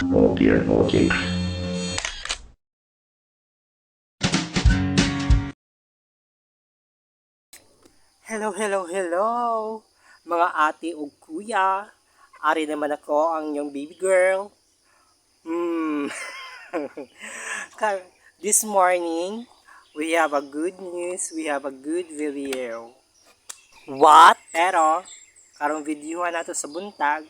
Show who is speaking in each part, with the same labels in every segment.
Speaker 1: Oh dear, oh dear.
Speaker 2: Hello, hello, hello! Mga ate o kuya, ari naman ako ang inyong baby girl. Hmm. This morning, we have a good news, we have a good video. What? Pero, karong video nato sa buntag,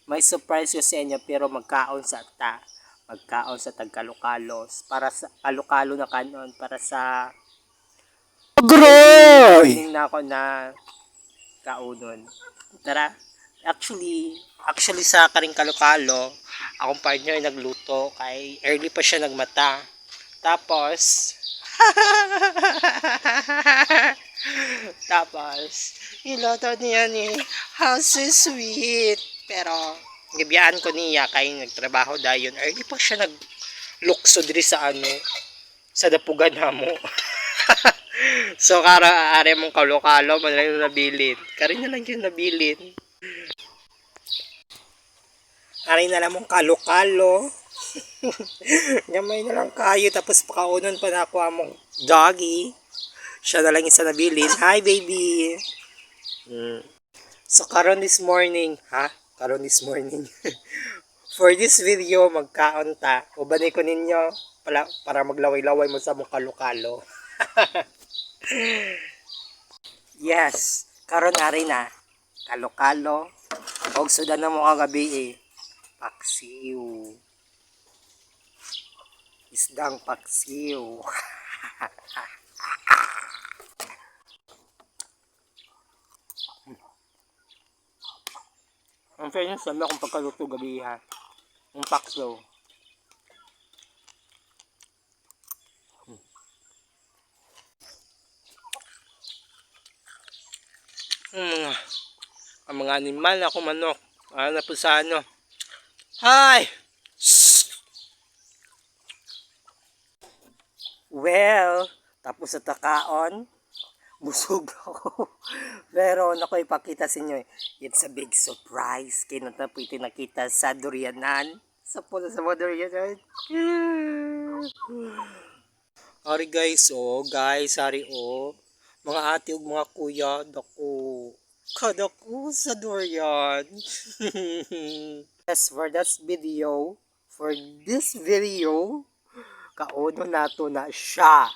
Speaker 2: may surprise ko sa inyo pero magkaon sa ta. Magkaon sa tagkalukalos para sa alukalo na kanon para sa
Speaker 1: Agroy!
Speaker 2: na ako na kaunon. Tara. Actually sa karing kalokalo, akong partner nagluto kay early pa siya nagmata. Tapos tapos iloto niya ni how so sweet. Pero gibiyaan ko niya kay nagtrabaho dayon. Early pa siya naglukso diri sa sa dapugan namo. So kara are mong kalokalo man lang yung nabilin. Karin na lang yung nabilin. Aray na lang mong kalokalo. Gamay na lang kayo tapos pakaunon pa na ako among doggy. Siya na lang isa nabilin. Hi baby. Mm. So karon this morning, ha? Karon this morning. For this video magkaon ta. Ubanay ko ninyo para maglaway-laway mo sa mong kalokalo. Yes, karon ari na. Kalokalo. Og sudan na mo kagabi eh. Paksiw. Isdang paksiw. Ang fairness sa akong pagkaluto gabi ha. Ang paksiw. Hmm. Ang mga animal ako manok. Ano po sa ano? Hi! Well, tapos sa takaon, busog ako. Pero naku ipakita sa inyo, it's a big surprise. Kaya na po ito nakita sa Durianan. Sa puno sa mga Durianan. Ari guys, oh guys, ari oh. Mga ate ug mga kuya, dako. Kadako sa durian. Yes, for this video, kauno nato na siya.